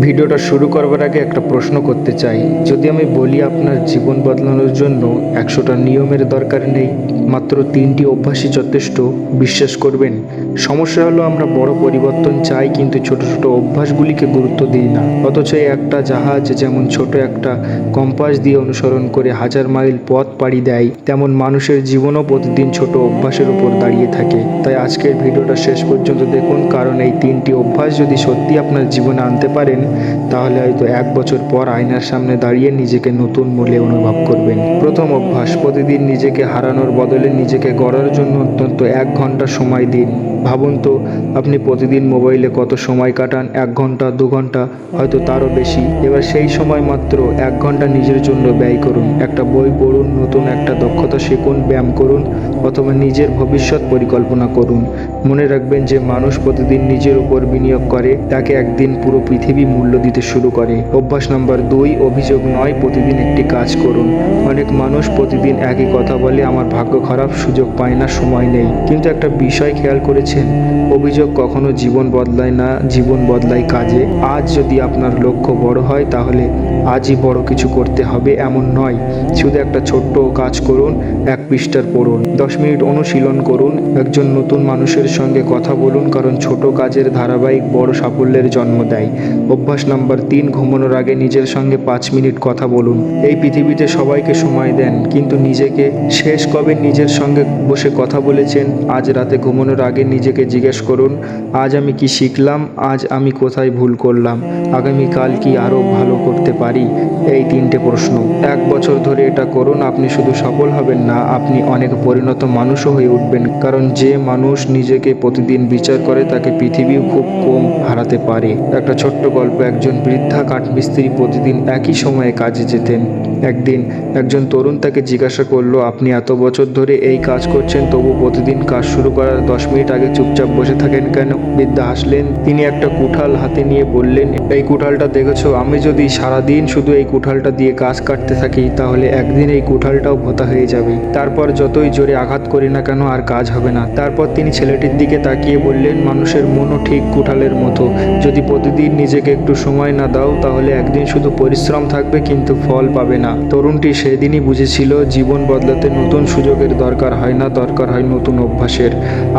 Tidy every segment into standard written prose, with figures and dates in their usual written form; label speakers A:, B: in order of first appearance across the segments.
A: ভিডিওটা শুরু করবার আগে একটা প্রশ্ন করতে চাই। যদি আমি বলি আপনার জীবন বদলানোর জন্য 100টা নিয়মের দরকার নেই, মাত্র 3টি অভ্যাসই যথেষ্ট, বিশ্বাস করবেন? সমস্যা হলো আমরা বড় পরিবর্তন চাই কিন্তু ছোট ছোট অভ্যাসগুলিকে গুরুত্ব দিই না। অথচ একটা জাহাজ যেমন ছোট একটা কম্পাস দিয়ে অনুসরণ করে 1000 মাইল পথ পাড়ি দেয়, তেমন মানুষের জীবনও প্রতিদিন ছোট অভ্যাসের উপর দাঁড়িয়ে থাকে। তাই আজকের ভিডিওটা শেষ পর্যন্ত দেখুন, কারণ এই 3টি অভ্যাস যদি সত্যি আপনার জীবনে আনতে পারেন, তাহলে হয়তো 1 বছর পর আয়নার সামনে দাঁড়িয়ে নিজেকে নতুন মূল্যে অনুভব করবেন। প্রথম অভ্যাস, প্রতিদিন নিজেকে হারানোর বদলে নিজেকে গড়ার জন্য অন্তত 1 ঘন্টা সময় দিন। ভাবুন তো, আপনি প্রতিদিন মোবাইলে কত সময় কাটান? 1 ঘন্টা, 2 ঘন্টা, হয়তো তারও বেশি। এবার সেই সময় মাত্র 1 ঘন্টা নিজের জন্য ব্যয় করুন। একটা বই পড়ুন, নতুন একটা দক্ষতা শিখুন, ব্যায়াম করুন, অথবা নিজের ভবিষ্যৎ পরিকল্পনা করুন। মনে রাখবেন, যে মানুষ প্রতিদিন নিজের উপর বিনিয়োগ করে তাকে একদিন পুরো পৃথিবী মূল্য দিতে শুরু করে। অভ্যাস নাম্বার 2, অভিযোগ নয়, প্রতিদিন একটি কাজ করুন। অনেক মানুষ প্রতিদিন একই কথা বলে, আমার ভাগ্য খারাপ, সুযোগ পায় না, সময় নেই। কিন্তু একটা বিষয় খেয়াল করেছেন? অভিযোগ কখনো জীবন বদলায় না, জীবন বদলায় কাজে। আজ যদি আপনার লক্ষ্য বড় হয়, তাহলে আজই বড় কিছু করতে হবে এমন নয়। শুধু একটা ছোট্ট কাজ করুন, 1 পৃষ্ঠার পড়ুন, 10 মিনিট অনুশীলন করুন, একজন নতুন মানুষের সঙ্গে কথা বলুন, কারণ ছোট কাজের ধারাবাহিক বড় সাফল্যের জন্ম দেয়। অভ্যাস নাম্বার 3, ঘুমানোর আগে নিজের সঙ্গে 5 মিনিট কথা বলুন। এই পৃথিবীতে সবাইকে সময় দেন, কিন্তু নিজেকে শেষ কবে নিজের সঙ্গে বসে কথা বলেছেন? আজ রাতে ঘুমানোর আগে নিজেকে জিজ্ঞেস করুন, আজ আমি কি শিখলাম? আজ আমি কোথায় ভুল করলাম? আগামীকাল কি আরও ভালো করতে পারি? এই 3টে প্রশ্ন 1 বছর ধরে এটা করুন। আপনি শুধু সফল হবেন না, আপনি অনেক পরিণত মানুষও হয়ে উঠবেন। কারণ যে মানুষ নিজেকে প্রতিদিন বিচার করে তাকে পৃথিবীও খুব কম হারাতে পারে। একটা ছোট্ট গল্প, একজন বৃদ্ধা কাঠমিস্ত্রি প্রতিদিন একই সময়ে কাজে যেতেন। একদিন একজন তরুণ তাকে জিজ্ঞাসা করলো, আপনি এত বছর ধরে এই কাজ করছেন, তবু প্রতিদিন কাজ শুরু করার 10 মিনিট আগে চুপচাপ বসে থাকেন কেন? বৃদ্ধা হাসলেন। তিনি একটা কুঠাল হাতে নিয়ে বললেন, এই কুঠালটা দেখেছো? আমি যদি সারাদিন শুধু এই কুঠালটা দিয়ে গাছ কাটতে থাকি, তাহলে একদিন এই কুঠালটাও ভোঁতা হয়ে যাবে। তারপর যতই জোরে আঘাত করি না কেন, আর কাজ হবে না। তারপর তিনি ছেলেটির দিকে তাকিয়ে বললেন, মানুষের মনও ঠিক কুঠালের মতো। যদি প্রতিদিন নিজেকে একটু সময় না দাও, তাহলে একদিন শুধু পরিশ্রম থাকবে কিন্তু ফল পাবে না। তরুণটি সেদিনই বুঝেছিল, জীবন বদলাতে নতুন সুযোগের দরকার হয় না, দরকার হয় নতুন অভ্যাসের।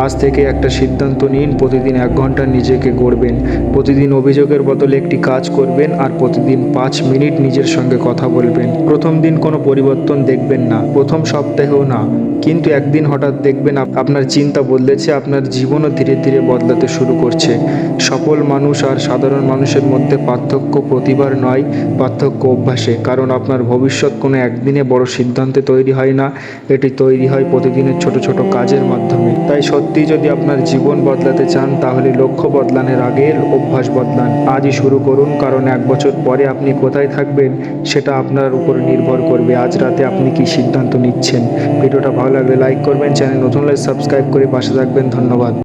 A: আজ থেকে একটা সিদ্ধান্ত নিন, প্রতিদিন 1 ঘন্টা নিজেকে গড়বেন, প্রতিদিন অভিযোগের বদলে একটি কাজ করবেন, আর প্রতিদিন 5 মিনিট নিজের সঙ্গে কথা বলবেন। প্রথম দিন কোনো পরিবর্তন দেখবেন না, প্রথম সপ্তাহেও না, কিন্তু একদিন হঠাৎ দেখবেন আপনার চিন্তা বদলেছে, আপনার জীবনও ধীরে ধীরে বদলাতে শুরু করছে। সফল মানুষ আর সাধারণ মানুষের মধ্যে পার্থক্য প্রতিভার নয়, পার্থক্য অভ্যাসে। কারণ আপনার ভবিষ্যৎ কোনো একদিনে বড় সিদ্ধান্তে তৈরি হয় না, এটি তৈরি হয় প্রতিদিনের ছোট ছোট কাজের মাধ্যমে। তাই সত্যি যদি আপনার জীবন বদলাতে চান, তাহলে লক্ষ্য বদলানোর আগে অভ্যাস বদলান। আজই শুরু করুন, কারণ 1 বছর পরে আপনি কোথায় থাকবেন সেটা আপনার উপর নির্ভর করবে আজ রাতে আপনি কি সিদ্ধান্ত নিচ্ছেন। ভিডিওটা ভালো লাগলে লাইক করবেন, চ্যানেল নতুন হলে সাবস্ক্রাইব করে পাশে থাকবেন। ধন্যবাদ।